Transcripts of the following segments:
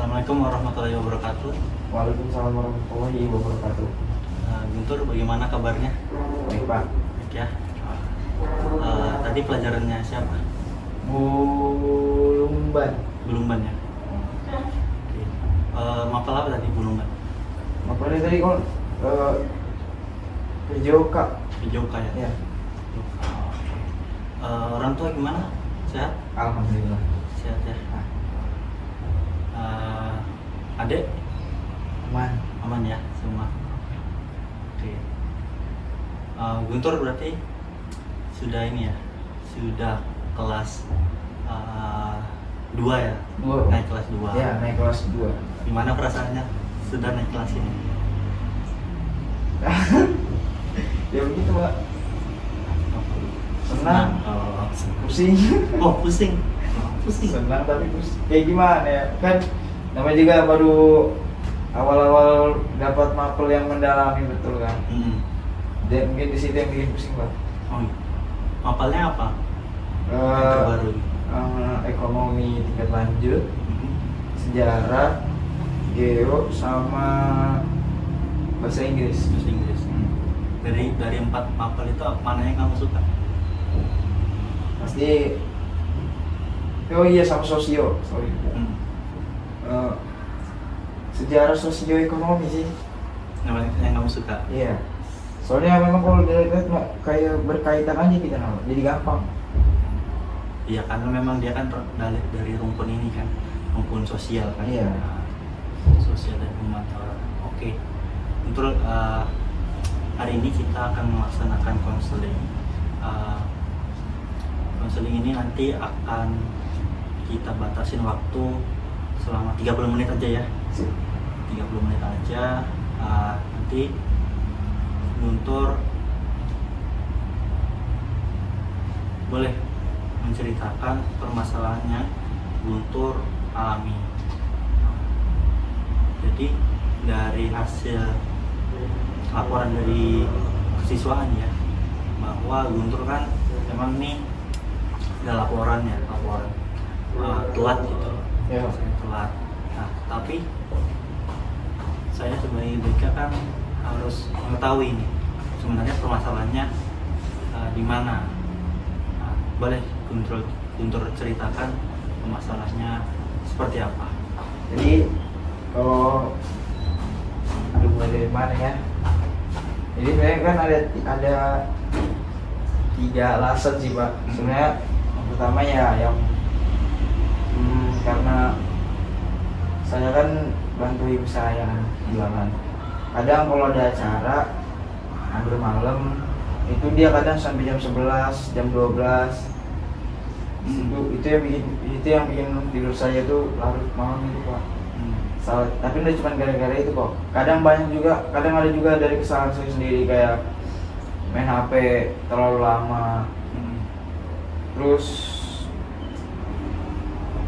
Assalamualaikum warahmatullahi wabarakatuh. Waalaikumsalam warahmatullahi wabarakatuh. Guntur, bagaimana kabarnya? Baik Pak. Baik ya. Tadi pelajarannya siapa? Bulumban. Bulumban ya. Oke. Mapel apa tadi Bulumban? Apa tadi kok? Pejoka. Pijoka ya. Ya. Orang tua gimana? Sehat? Alhamdulillah. Sehat ya. Adek? Aman. Aman ya semua. Oke. Guntur berarti sudah ini ya, sudah kelas 2 ya? 2. Naik kelas 2. Ya, naik kelas 2. Gimana perasaannya sudah naik kelas ini? Ya begitu Pak. Senang. Pusing. Oh pusing. Pusing. Senang tapi pusing. Kayak gimana ya? Kan namanya juga baru awal-awal dapat mapel yang mendalami betul kan. Dan mungkin di situ yang bikin pusing Pak. Oh, mapelnya apa? Yang terbaru. Ekonomi tingkat lanjut, sejarah, geo, sama bahasa Inggris. Bahasa Inggris. Dari 4 mapel itu mana yang kamu suka? Pasti. Oh iya, sama sosio. Sorry. Sejarah sosioekonomi sih. Yang kamu suka? Iya. Soalnya memang kalau dilihat kayak berkaitan aja kita jadi gampang. Iya, karena memang dia kan dari rumpun ini kan, rumpun sosial kan. Iya. Sosial dan pemantauan. Oke. Untuk hari ini kita akan melaksanakan konseling. Konseling ini nanti akan kita batasin waktu selama 30 menit aja ya. 30 menit aja. Nanti Guntur boleh menceritakan permasalahannya Guntur alami. Jadi dari hasil laporan dari kesiswaan ya, bahwa Guntur kan memang nih ada laporan telat gitu. Ya. Telat. Nah, tapi saya sebagai BK kan harus mengetahui ini sebenarnya permasalahannya di mana. Nah, boleh Guntur ceritakan permasalahannya seperti apa? Jadi kalau mulai dari mana ya? Jadi sebenarnya kan ada 3 alasan sih Pak. Sebenarnya yang pertama ya yang karena saya kan bantu ibu saya kan jualan. Kadang kalau ada acara hampir malam itu dia kadang sampai jam 11, jam 12. Itu yang bikin tidur saya tuh larut malam itu Pak. Tapi itu cuma gara-gara itu kok. Kadang ada juga dari kesalahan saya sendiri kayak main HP terlalu lama. Terus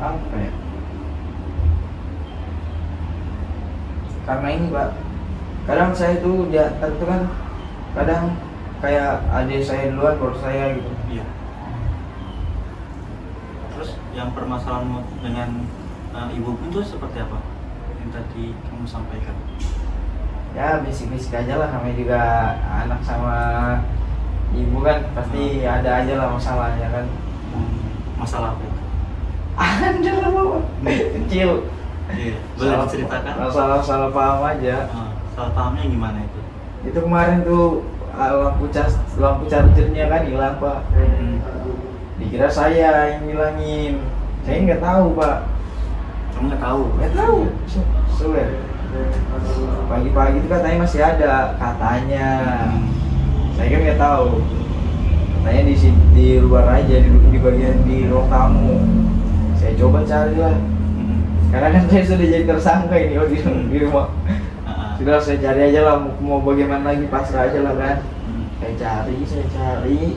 apa ya? Karena ini Pak, kadang saya tuh itu kan kadang kayak adik saya duluan baru saya gitu. Iya. Terus yang permasalahanmu dengan ibu pun tuh seperti apa yang tadi kamu sampaikan? Ya basic-basic aja lah, namanya juga anak sama ibu kan pasti ada aja lah masalahnya kan. Masalah apa itu? Ada lah Bapak, kecil. Iya. Boleh diceritakan? Salah paham aja. Salah pahamnya gimana itu? Itu kemarin tuh lampu chargernya kan hilang Pak. Dikira saya yang ngilangin. Saya nggak tahu Pak. Kamu nggak tahu? Nggak tahu. Swear. Pagi-pagi itu katanya masih ada katanya. Saya kan nggak tahu. Katanya di luar aja di bagian di ruang tamu. Saya coba cari lah. Karena kan saya sudah jadi tersangka ini di rumah. Sudah saya cari aja lah, mau bagaimana lagi, pasrah aja lah kan. Saya cari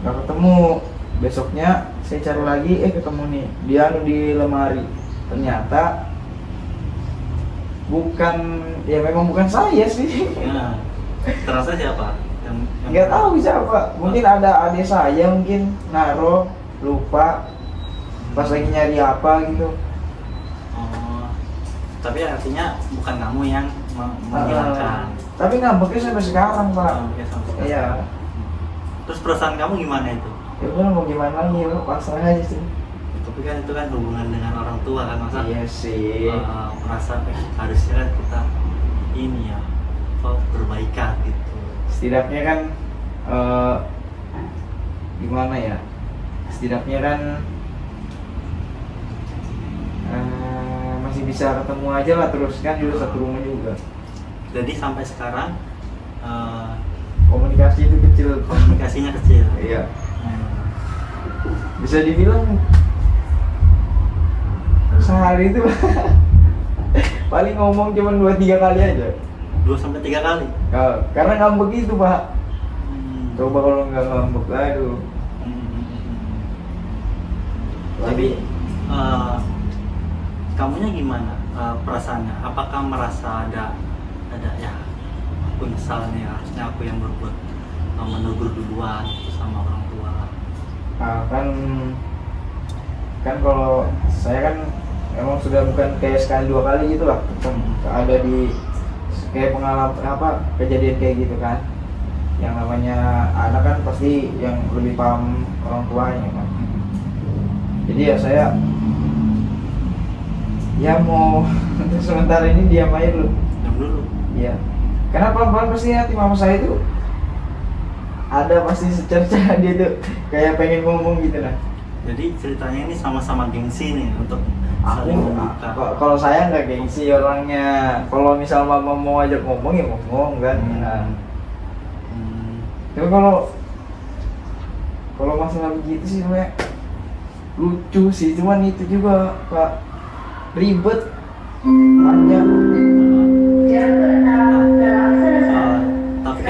nggak ketemu. Besoknya saya cari lagi, ketemu nih, dia di lemari. Ternyata memang bukan saya sih. Nah, terasa siapa? Nggak tahu siapa. Mungkin ada adik saya mungkin naruh lupa pas lagi nyari apa gitu. Tapi artinya bukan kamu yang menghilangkan. Tapi ngambeknya sampai sekarang pak. Ya, sampai sekarang. Iya. Terus perasaan kamu gimana itu? Ya udah mau gimana lagi, lu pasrah aja sih. Tapi kan itu kan hubungan dengan orang tua kan, masa Iya sih. merasa harusnya kan kita ini ya berbaikan gitu. Setidaknya kan gimana ya? Setidaknya kan masih bisa ketemu aja lah, terus kan juga satu rumah juga. Jadi sampai sekarang Komunikasi itu kecil. komunikasinya kecil. Iya. Bisa dibilang sehari itu paling ngomong cuma 2-3 kali aja. 2-3 kali. Karena ngambek itu pak. Hmm. Coba kalau nggak ngambek, aduh. Tapi kamunya gimana perasaannya? Apakah merasa ada ya aku nyesal nih, harusnya aku yang berbuat menegur duluan gitu sama orang tua. Kan kalau saya kan emang sudah bukan kayak sekali 2 kali gitu lah, ada di kayak pengalaman kejadian kayak gitu kan. Yang namanya anak kan pasti yang lebih paham orang tuanya kan. Jadi ya saya ya mau untuk sementara ini diam aja dulu. Diam dulu. Iya. Karena pelan-pelan pasti hati mama saya itu ada pasti secerca dia tuh kayak pengen ngomong gitu nah. Jadi ceritanya ini sama-sama gengsi nih untuk Aku saling membuka. kalau saya nggak gengsi orangnya. Kalau misal mama mau ajak ngomong ya ngomong kan. Nah. Tapi kalau masalah begitu sih sebenarnya lucu sih, cuman itu juga pak ribet panjang. Tapi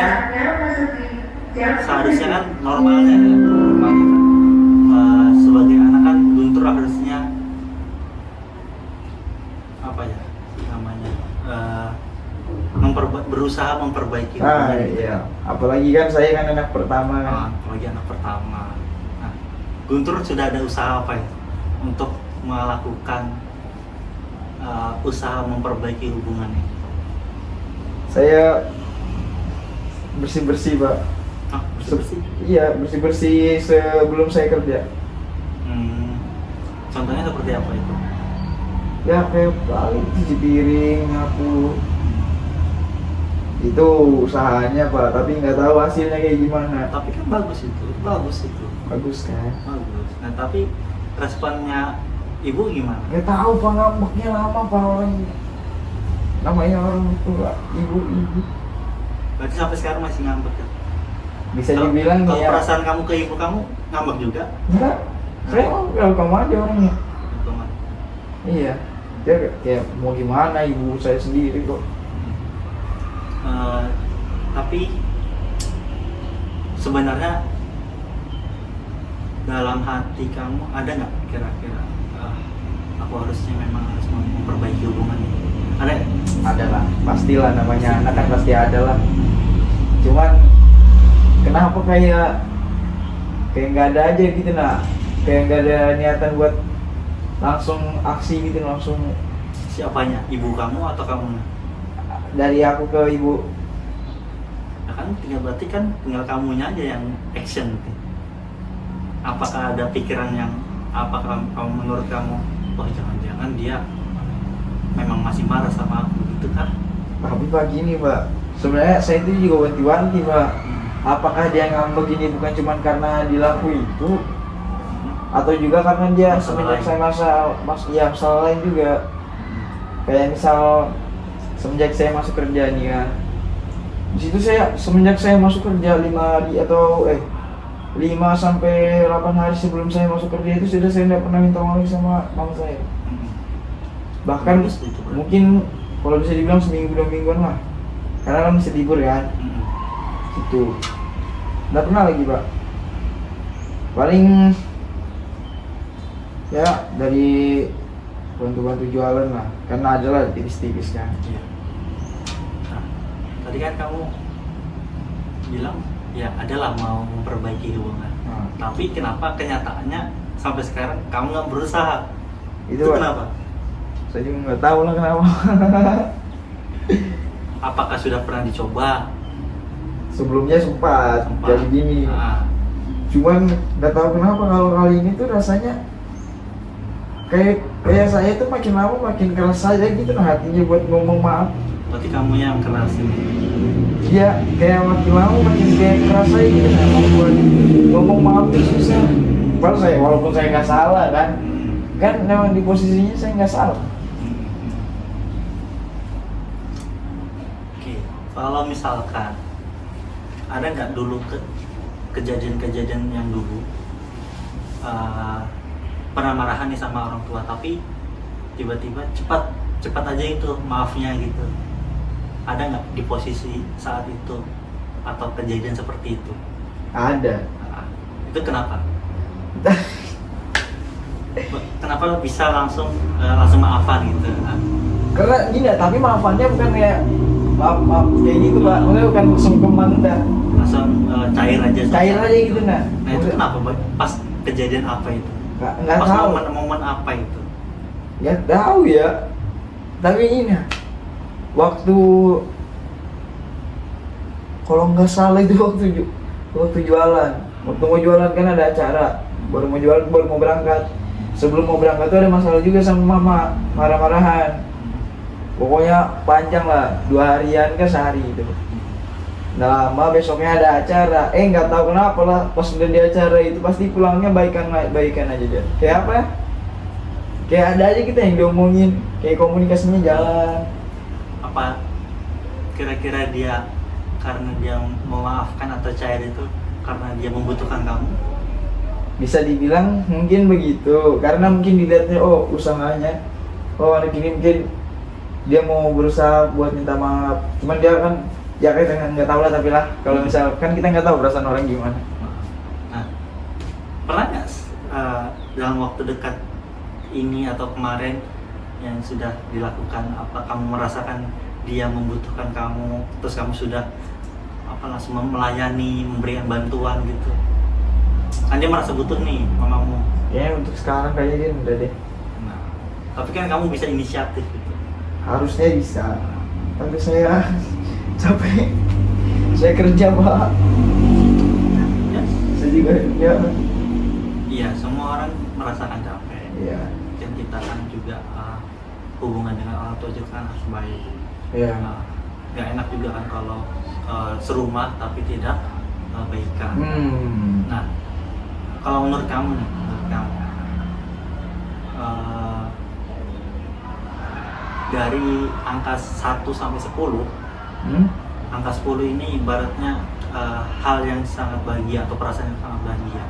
kan seharusnya kan normalnya sebagai anak kan Guntur harusnya apa ya namanya berusaha memperbaiki hubungan itu. Iya. Apalagi kan saya kan anak pertama kan. Apalagi anak pertama. Nah, Guntur sudah ada usaha apa ya untuk melakukan usaha memperbaiki hubungan ini? Saya bersih-bersih pak. Bersih. Iya, bersih-bersih sebelum saya kerja. Contohnya seperti apa itu? Ya kayak paling cuci piring, nyapu. Itu usahanya pak, tapi nggak tahu hasilnya kayak gimana. Tapi kan bagus itu. Bagus kan? Bagus. Nah tapi responnya ibu gimana? Nggak tahu pak, ngambeknya lama pak orangnya. Namanya orang tua, ibu-ibu. Berarti sampai sekarang masih ngambek ya? Bisa dibilang kalau ya. perasaan kamu ke ibu kamu ngambek juga? Enggak, saya welcome aja orangnya. Teman. Iya, dia kayak mau gimana, ibu saya sendiri kok. Tapi sebenarnya dalam hati kamu ada nggak kira-kira aku harusnya memang harus memperbaiki hubungan ini? Ada? Ada lah, pastilah, namanya anak kan pasti ada lah. Cuman kenapa kayak nggak ada aja gitu nah, kayak nggak ada niatan buat langsung aksi gitu, langsung. Siapanya? Ibu kamu atau kamu? Dari aku ke ibu. Nah, kan berarti kan tinggal kamunya aja yang action. Apakah ada pikiran yang kamu menurut kamu, wah jangan-jangan dia memang masih marah sama aku gitu kan? Tapi pak gini pak, sebenarnya saya itu juga wanti-wanti pak. Apakah dia ngambek ini bukan cuma karena dilaku itu, atau juga karena dia semenjak saya masalah lain juga. Kayak misal semenjak saya masuk kerja nih kan, di situ semenjak saya masuk kerja 5 sampai 8 hari sebelum saya masuk kerja itu sudah saya tidak pernah minta maaf sama mama saya. Bahkan mungkin kalau bisa dibilang seminggu 2 mingguan lah, karena kan bisa libur kan. Itu nggak pernah lagi pak. Paling ya dari bantu-bantu jualan lah, karena ada lah tipis-tipis kan. Iya. Nah, tadi kan kamu bilang ya adalah mau memperbaiki hubungan. Tapi kenapa kenyataannya sampai sekarang kamu nggak berusaha? Itu Pak, kenapa? Saya juga nggak tahu lah kenapa. Apakah sudah pernah dicoba? Sebelumnya sempat jadi gini. Nah, Cuman nggak tahu kenapa kalau kali ini tuh rasanya kayak saya tuh makin lama makin keras saja gitu nah hatinya buat ngomong maaf. berarti kamu yang keras ini. Iya, kayak makin lama makin kayak keras aja gitu nah mau buat ngomong maaf tuh susah. Padahal saya walaupun saya nggak salah kan memang di posisinya saya nggak salah. Oke, kalau misalkan ada nggak dulu kejadian-kejadian yang dulu pernah marahan nih sama orang tua tapi tiba-tiba cepat aja itu maafnya gitu, ada nggak di posisi saat itu atau kejadian seperti itu? Ada. Nah, itu kenapa? Kenapa bisa langsung maafan gitu? Nah, Karena gini, tapi maafannya bukan kayak maaf kayak gitu pak, maksudnya bukan sungkeman dah, langsung cair aja. cair aja gitu nah. Nah itu kenapa? Pas kejadian apa itu? Nggak Pas tahu. momen apa itu? Ya tahu ya. Tapi ini waktu kalau nggak salah itu waktu jualan. Waktu mau jualan kan ada acara. Baru mau berangkat. Sebelum mau berangkat tuh ada masalah juga sama mama, marah-marahan. Pokoknya panjang lah, 2 harian ke sehari itu. Nah lama besoknya ada acara, nggak tahu kenapa lah pas udah di acara itu pasti pulangnya baikan aja dia. Kayak apa ya? Kayak ada aja kita yang diomongin, kayak komunikasinya jalan. Apa kira-kira dia karena dia memaafkan atau cair itu karena dia membutuhkan kamu? Bisa dibilang mungkin begitu, karena mungkin dilihatnya oh usahanya, oh anak ini mungkin dia mau berusaha buat minta maaf. Cuman dia kan ya kayak nggak tahu lah, tapi lah kalau misalkan kita nggak tahu perasaan orang gimana. Nah, pernah nggak dalam waktu dekat ini atau kemarin yang sudah dilakukan, apa kamu merasakan dia membutuhkan kamu terus kamu sudah langsung melayani, memberikan bantuan gitu? Kan dia merasa butuh nih mamamu. Ya untuk sekarang kayaknya dia udah deh. Nah, tapi kan kamu bisa inisiatif gitu. Harusnya bisa, tapi saya capek. Saya kerja pak. Ya, Saya juga kerja. iya, semua orang merasakan capek. Iya. Dan kita kan juga hubungan dengan orang tua juga kan harus baik. Iya. Nggak enak juga kan kalau serumah tapi tidak baikan. Nah, kalau menurut kamu nih, dari angka 1 sampai 10, angka 10 ini ibaratnya hal yang sangat bahagia atau perasaan yang sangat bahagia.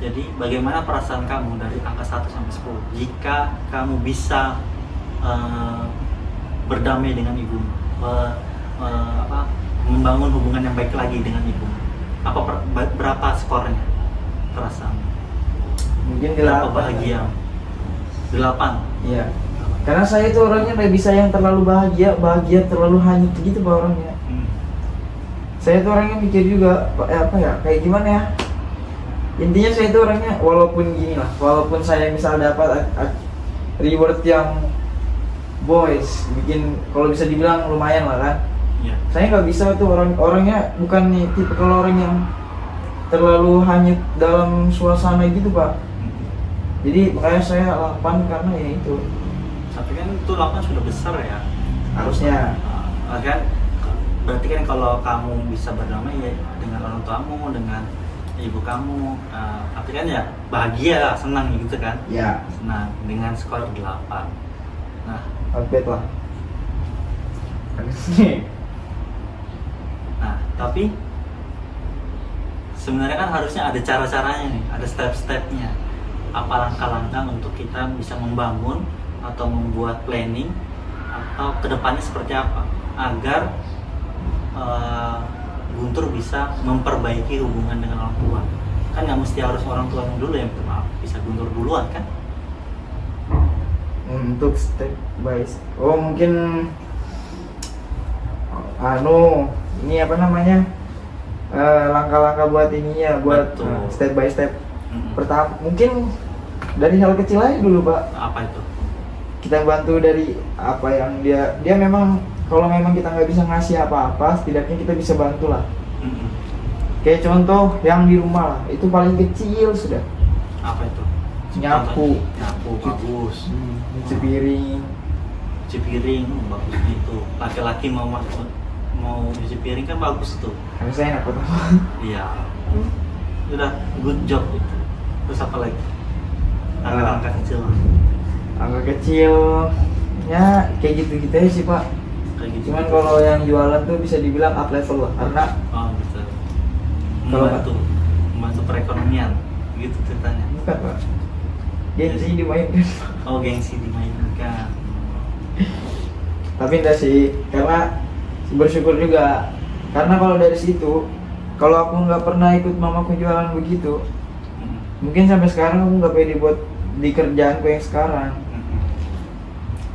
Jadi bagaimana perasaan kamu dari angka 1 sampai 10 jika kamu bisa berdamai dengan ibu, membangun hubungan yang baik lagi dengan ibu? Berapa skornya perasaan? Mungkin Berapa 8. bahagia? 8. Iya. Karena saya itu orangnya nggak bisa yang terlalu bahagia terlalu hanyut gitu pak orangnya. Saya tuh orangnya mikir juga apa ya, kayak gimana ya, intinya saya itu orangnya walaupun gini lah, walaupun saya misal dapat reward yang boys bikin kalau bisa dibilang lumayan lah kan. Iya. Saya nggak bisa tuh orangnya bukan nih tipe kalau orang yang terlalu hanyut dalam suasana gitu pak. Jadi makanya saya 8 karena ya itu. Tapi kan itu 8 sudah besar ya. Harusnya. Kan berarti kan kalau kamu bisa berdamai ya dengan orang tuamu, dengan ibu kamu, tapi kan ya bahagia lah, senang gitu kan. Ya. Senang dengan skor 8. Nah, Update lah. nah, tapi sebenarnya kan harusnya ada cara-caranya nih, ada step-stepnya. Apa langkah-langkah untuk kita bisa membangun atau membuat planning atau kedepannya seperti apa agar Guntur bisa memperbaiki hubungan dengan orang tua? Kan nggak mesti harus orang tuanya dulu yang minta maaf, bisa Guntur duluan kan? Untuk step by step. Oh mungkin ini apa namanya, langkah-langkah buat ininya, buat Betul. step by step. Pertama mungkin dari hal kecil aja dulu pak. Apa itu? kita bantu dari apa yang dia memang, kalau memang kita nggak bisa ngasih apa-apa, setidaknya kita bisa bantu lah. Kayak contoh yang di rumah lah, itu paling kecil sudah. Apa itu? Nyapu. Nyapu bagus. Cuci piring. Cuci piring bagus gitu. Laki-laki mau cuci piring kan bagus tuh. Karena saya enak pertama. Iya. Udah good job itu. Terus apa lagi? Angka kecil. Angka kecil ya kayak gitu-gitu aja sih Pak. Kayak gitu. Cuman kalau yang jualan tuh bisa dibilang up level lah, karena gitu. Kalau membantu perekonomian gitu ceritanya. bukan Pak, gengsi dimainkan. Oh, gengsi dimainkan. Tapi enggak sih, karena bersyukur juga. Karena kalau dari situ, kalau aku nggak pernah ikut mamaku jualan begitu, mungkin sampai sekarang aku nggak pede buat di kerjaanku yang sekarang.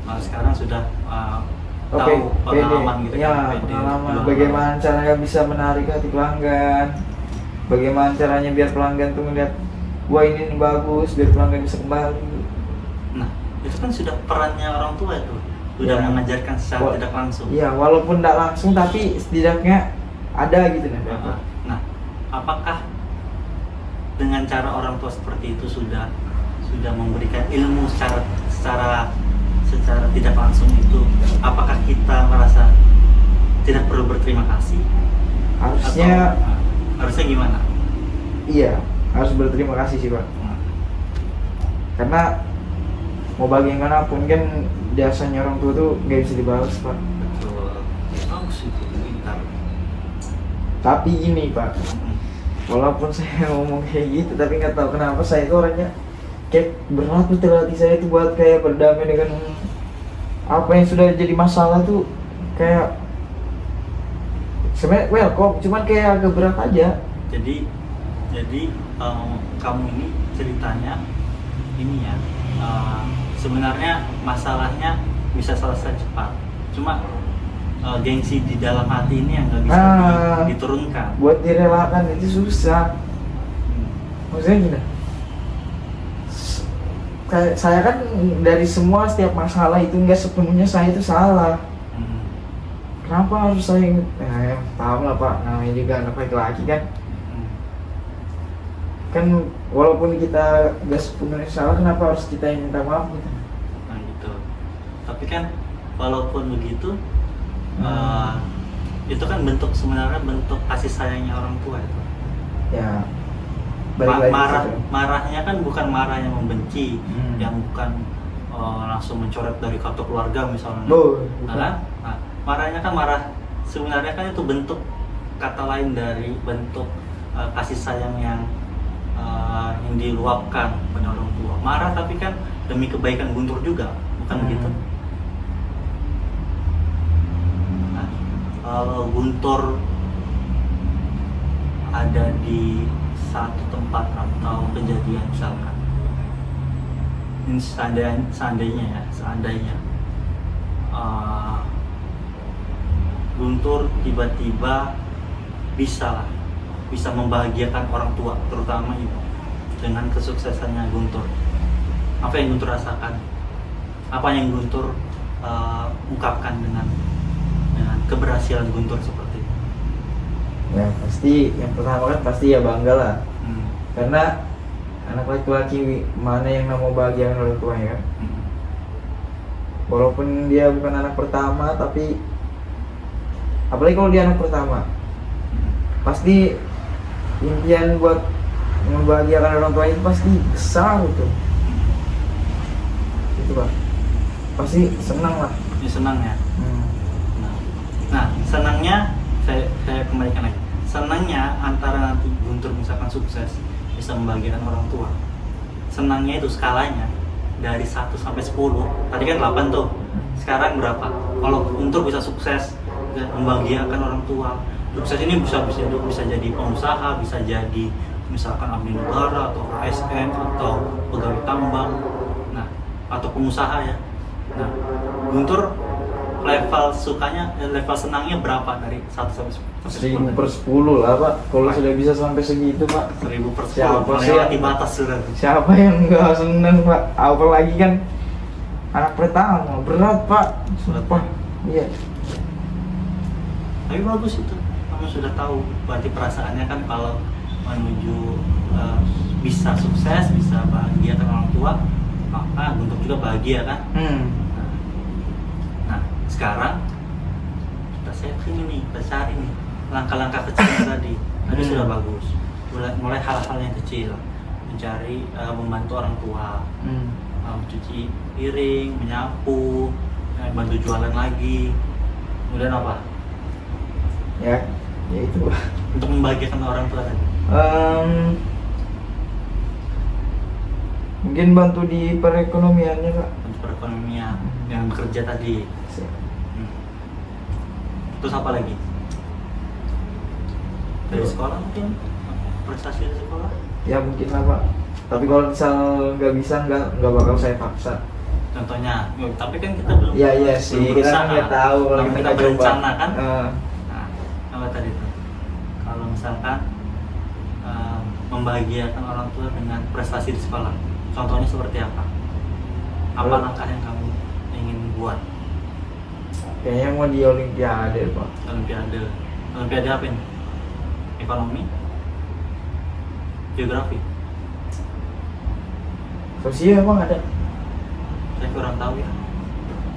Nah, sekarang sudah Oke, tahu pengalaman pede. gitu Ya, kan, pede. pengalaman. Bagaimana caranya bisa menarik hati pelanggan? Bagaimana caranya biar pelanggan tuh ngeliat, wah ini bagus, biar pelanggan bisa kembali. Nah, itu kan sudah perannya orang tua itu. Sudah Ya. mengajarkan secara tidak langsung. Iya, walaupun tidak langsung tapi setidaknya ada gitu nih. Nah, apakah dengan cara orang tua seperti itu sudah memberikan ilmu secara tidak langsung itu, apakah kita merasa tidak perlu berterima kasih? Harusnya Harusnya gimana? iya, harus berterima kasih sih Pak. Karena mau bagaimanapun kan jasanya orang tua tuh gak bisa dibalas Pak. Betul. Bagus itu, pintar. Tapi gini Pak, walaupun saya ngomong kayak gitu, tapi nggak tahu kenapa saya itu orangnya kayak berat betul hati saya itu buat kayak berdamai dengan apa yang sudah jadi masalah tuh. Kayak sebenarnya welcome, cuman kayak agak berat aja. Jadi kamu ini ceritanya ini ya, sebenarnya masalahnya bisa selesai cepat. Cuma gengsi di dalam hati ini yang nggak bisa diturunkan. Buat direlakan itu susah. Maksudnya gini, kayak saya kan dari semua setiap masalah itu nggak sepenuhnya saya itu salah. Kenapa harus saya paham lah Pak, namanya juga anak laki-laki kan. Kan walaupun kita nggak sepenuhnya salah, kenapa harus kita yang minta maaf gitu? Nah gitu. Tapi kan walaupun begitu, itu kan sebenarnya bentuk kasih sayangnya orang tua itu. Ya. Balik lagi Marahnya kan bukan marah yang membenci, yang bukan langsung mencoret dari kartu keluarga misalnya. Nah, marahnya kan sebenarnya kan itu bentuk kata lain dari bentuk kasih sayang yang diluapkan pada orang tua. Marah tapi kan demi kebaikan Guntur juga, bukan begitu? Nah, kalau Guntur ada di satu tempat atau kejadian misalkan, ini seandainya Guntur tiba-tiba bisa membahagiakan orang tua, terutama ibu, dengan kesuksesannya Guntur. Apa yang Guntur rasakan? Apa yang Guntur ungkapkan dengan keberhasilan Guntur seperti itu? Ya pasti, yang pertama kan pasti ya bangga lah. Karena anak laki-laki mana yang mau bahagia orang tuanya kan. Walaupun dia bukan anak pertama, tapi apalagi kalau dia anak pertama, pasti impian buat membahagiakan orang tua itu pasti besar itu Pak. Pasti senang lah. Ya senang ya. Nah senangnya saya kembalikan lagi. Senangnya antara nanti Guntur misalkan sukses bisa membahagiakan orang tua. Senangnya itu skalanya dari 1 sampai 10. Tadi kan 8 tuh. Sekarang berapa? Kalau Guntur bisa sukses membahagiakan orang tua, sukses ini bisa jadi pengusaha, bisa jadi misalkan abdi negara atau ASN atau pegawai tambang, nah atau pengusaha ya. Nah, Guntur level senangnya berapa dari 1 sampai 10? 1000/10 lah Pak. Kalau sudah bisa sampai segitu Pak. 1000/10. Siapa sih melewati batas sudah. Siapa yang nggak seneng Pak? Apalagi kan Anak pertama berat pak, sumpah. Iya. Tapi bagus itu, kamu sudah tahu berarti perasaannya kan kalau menuju bisa sukses, bisa bahagia dengan orang tua, maka Guntur juga bahagia kan. Nah sekarang kita setting nih, kita cari nih langkah-langkah kecil tadi sudah bagus. Mulai hal-hal yang kecil, mencari membantu orang tua, mencuci piring, menyapu, bantu jualan lagi. Kemudian apa? Ya itu Untuk membahagiakan orang tua tadi. Mungkin bantu di perekonomiannya pak. Untuk perekonomian yang bekerja tadi. Terus apa lagi? Dari sekolah mungkin, prestasi dari sekolah. Ya mungkin lah pak. Tapi kalau misal nggak bisa, nggak bakal saya paksa. Contohnya, tapi kan kita belum. Iya sih, belum kita berusaha. nggak tahu kalau Kalau kita nggak coba. berencana kan. Nah, Apa tadi tuh? Kalau misalkan membahagiakan orang tua dengan prestasi di sekolah, contohnya seperti apa? Apa langkah yang kamu ingin buat? kayaknya mau di Olimpiade pak. Olimpiade apa ini? Ekonomi? Geografi? Sosial emang ada. Saya kurang tahu ya.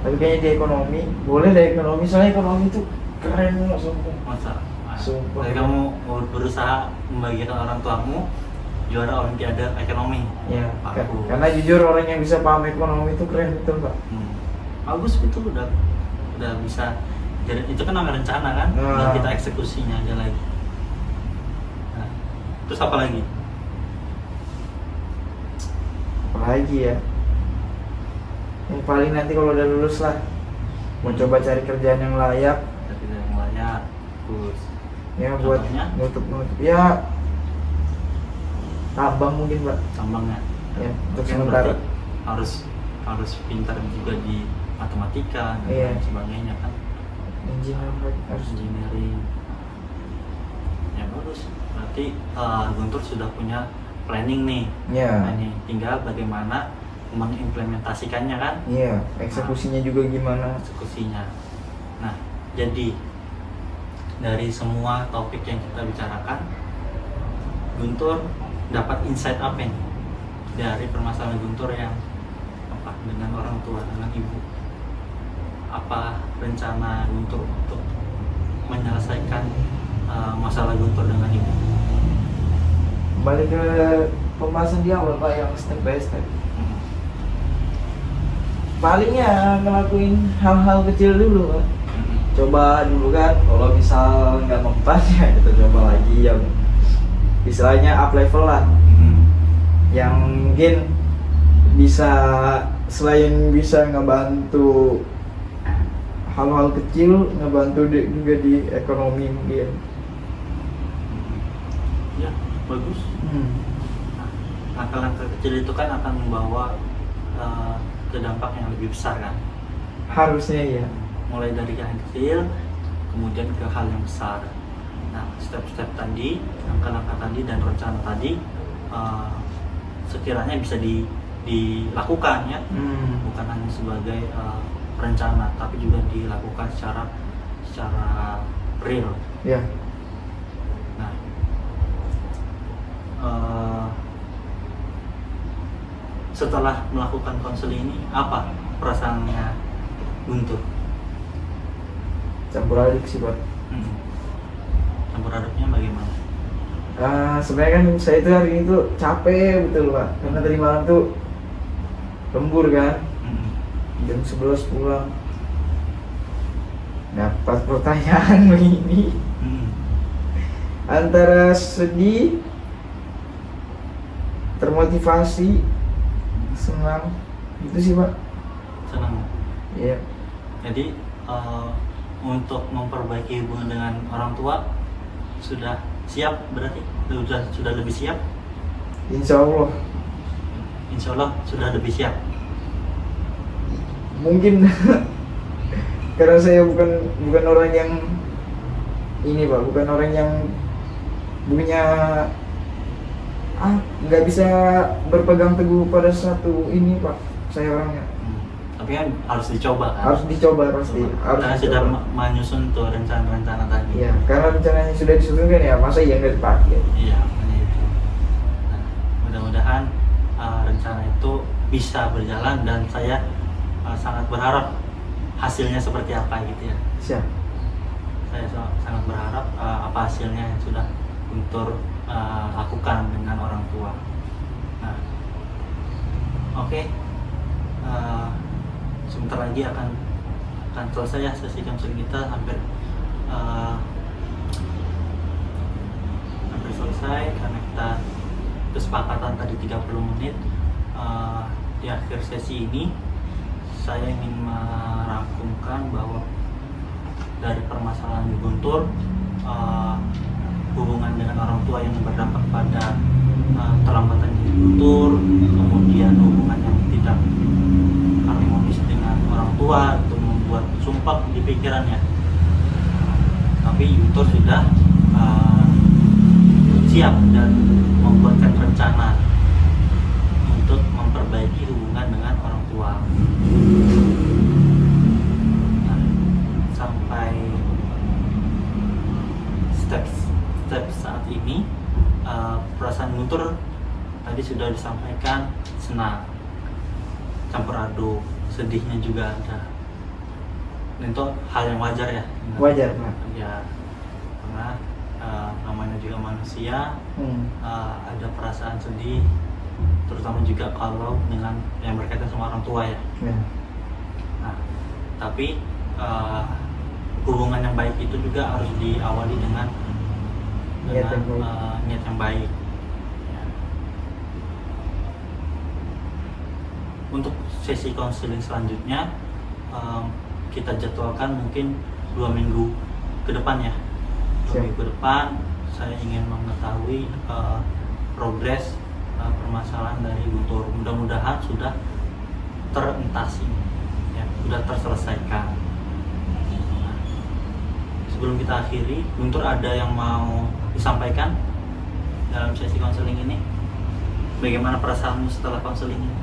Tapi kayaknya di ekonomi, boleh deh ekonomi, soalnya ekonomi tuh keren loh sumpah. Masa? Sumpah. Jadi kamu mau berusaha membagikan orang tuamu juara Olimpiade ekonomi. Ya, Bagus. karena jujur orang yang bisa paham ekonomi itu keren betul pak. Bagus itu udah bisa. Jadi itu kan namanya rencana kan, dan kita eksekusinya aja lagi. Nah, terus apa lagi? Apalagi ya? Yang paling nanti kalau udah lulus lah, mau coba cari kerjaan yang layak. Tapi yang layak, terus Ya buat contohnya? nutup ya tambang mungkin pak. Tambangnya. Ya untuk Mungkin sementara. berarti harus pintar juga di matematika dan Iya. lain sebagainya kan. Engineer Pak. Harus engineering. Ya bagus. Berarti Guntur sudah punya planning nih. Ya. Planning. Tinggal bagaimana mengimplementasikannya kan. Iya, eksekusinya juga gimana? Eksekusinya. Nah, jadi dari semua topik yang kita bicarakan, Guntur dapat insight apa nih dari permasalahan Guntur yang apa dengan orang tua, dengan ibu? Apa rencana Guntur untuk menyelesaikan masalah Guntur dengan ibu? Balik ke pembahasan di awal pak, yang step by step. Palingnya ngelakuin hal-hal kecil dulu pak. Coba dulu kan, kalau misal nggak mempan ya kita coba lagi yang istilahnya up level lah, yang mungkin bisa selain bisa ngebantu hal-hal kecil, ngebantu juga di ekonomi mungkin. Ya, bagus. Nah, langkah-langkah kecil itu kan akan membawa ke dampak yang lebih besar kan. Harusnya ya. Mulai dari yang kecil, kemudian ke hal yang besar. Nah, step-step tadi, langkah-langkah tadi dan rencana tadi sekiranya bisa dilakukan ya, bukan hanya sebagai rencana, tapi juga dilakukan secara real. Ya. Nah, setelah melakukan konseling ini, apa perasaannya Guntur? Campur aduk sih pak. Campur aduknya bagaimana? Sebenarnya kan saya itu hari ini tuh capek betul pak, karena tadi malam tuh lembur kan, jam 11 pulang. Dapat pertanyaan begini, antara sedih, termotivasi, senang, itu sih pak. Senang. Iya. Jadi untuk memperbaiki hubungan dengan orang tua sudah siap, berarti sudah lebih siap. Insya Allah. Insya Allah sudah lebih siap. Mungkin karena saya bukan orang yang ini pak, bukan orang yang punya nggak bisa berpegang teguh pada satu ini pak, saya orangnya. Tapi kan harus dicoba kan. Harus dicoba pasti. Harus Karena dicoba. sudah menyusun tuh rencana-rencana tadi. Iya, karena rencananya sudah disusun kan ya, masa iya nggak dipakai? Iya, makanya itu. Nah, mudah-mudahan rencana itu bisa berjalan dan saya sangat berharap hasilnya seperti apa gitu ya. Siap. Saya sangat berharap apa hasilnya yang sudah Guntur lakukan dengan orang tua. Nah, oke. Sebentar lagi akan selesai ya sesi konseling kita, hampir selesai karena kita kesepakatan tadi 30 menit. Di akhir sesi ini saya ingin merangkumkan bahwa dari permasalahan di Guntur, hubungan dengan orang tua yang berdampak pada terlambatan di Guntur, kemudian hubungan yang tidak harmonis dengan orang tua itu membuat sumpah di pikirannya. Tapi Guntur sudah siap dan membuatkan rencana untuk memperbaiki hubungan dengan orang tua. Nah, sampai step saat ini perasaan Guntur tadi sudah disampaikan, senang, campur aduk, sedihnya juga ada. Dan itu hal yang wajar ya. Wajar, Pak. Ya, karena namanya juga manusia, ada perasaan sedih, terutama juga kalau dengan yang berkaitan sama orang tua ya. Nah, tapi hubungan yang baik itu juga harus diawali dengan niat yang baik. Ya. Untuk sesi konseling selanjutnya kita jadwalkan mungkin 2 minggu ke depan ya. 2 minggu ke depan saya ingin mengetahui progres permasalahan dari Guntur. Mudah-mudahan sudah terentasi, ya, sudah terselesaikan. Nah, sebelum kita akhiri, Guntur ada yang mau disampaikan dalam sesi konseling ini? Bagaimana perasaanmu setelah konseling ini?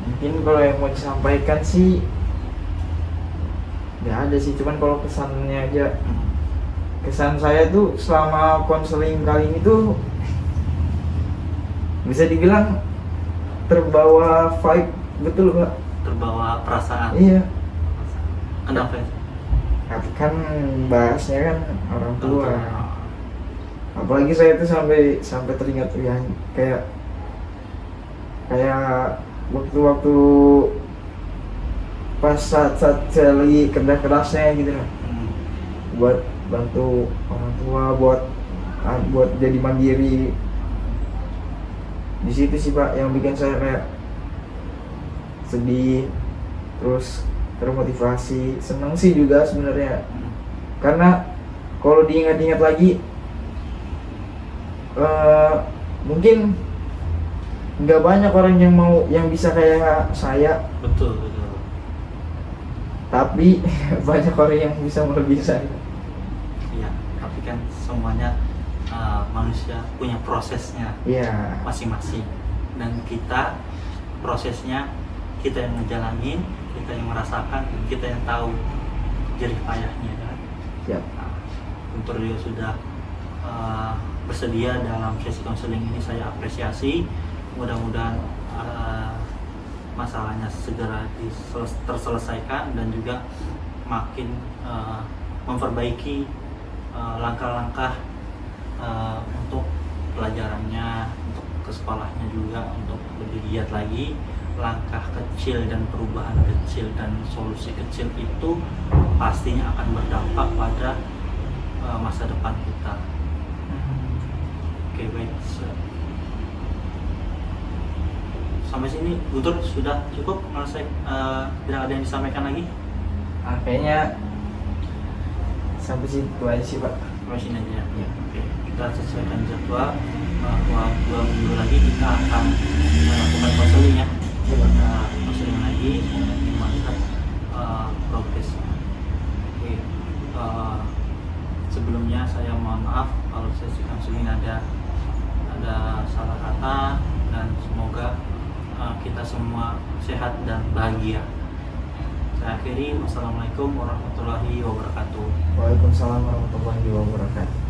Mungkin kalau yang mau disampaikan sih nggak ada sih, cuman kalau kesannya aja, kesan saya tuh selama konseling kali ini tuh bisa dibilang terbawa vibe, betul Pak? Terbawa perasaan. Iya. Kenapa? Kan bahasnya kan orang tua. Apalagi saya tuh sampai teringat yang kayak waktu-waktu pas saat saya lagi kerja-kerasnya gitu lah, buat bantu orang tua, buat jadi mandiri. Di situ sih Pak yang bikin saya kayak sedih, terus termotivasi, seneng sih juga sebenarnya. Karena kalau diingat-ingat lagi, mungkin nggak banyak orang yang bisa kayak saya. Betul. Tapi banyak orang yang bisa melebihi saya. Iya, tapi kan semuanya manusia punya prosesnya masing-masing, dan kita prosesnya kita yang ngejalanin, kita yang merasakan, kita yang tahu jerih payahnya kan. Nah, Guntur juga sudah bersedia dalam sesi konseling ini, saya apresiasi. Mudah-mudahan masalahnya segera terselesaikan dan juga makin memperbaiki langkah-langkah untuk pelajarannya, untuk ke sekolahnya juga, untuk lebih giat lagi. Langkah kecil dan perubahan kecil dan solusi kecil itu pastinya akan berdampak pada masa depan kita. Oke, baik. Sampai sini Guntur sudah cukup selesai, tidak ada yang disampaikan lagi? Kayaknya sampai situ aja sih Pak. Sampai sini aja ya. Oke, kita sesuaikan jadwal bahwa 2 minggu lagi kita akan melakukan konseling ya. Kita konseling lagi, semoga melihat progresnya. Oke, sebelumnya saya mohon maaf kalau sesi konseling ada salah kata, dan semoga kita semua sehat dan bahagia. akhiri. Wassalamualaikum warahmatullahi wabarakatuh. Waalaikumsalam warahmatullahi wabarakatuh.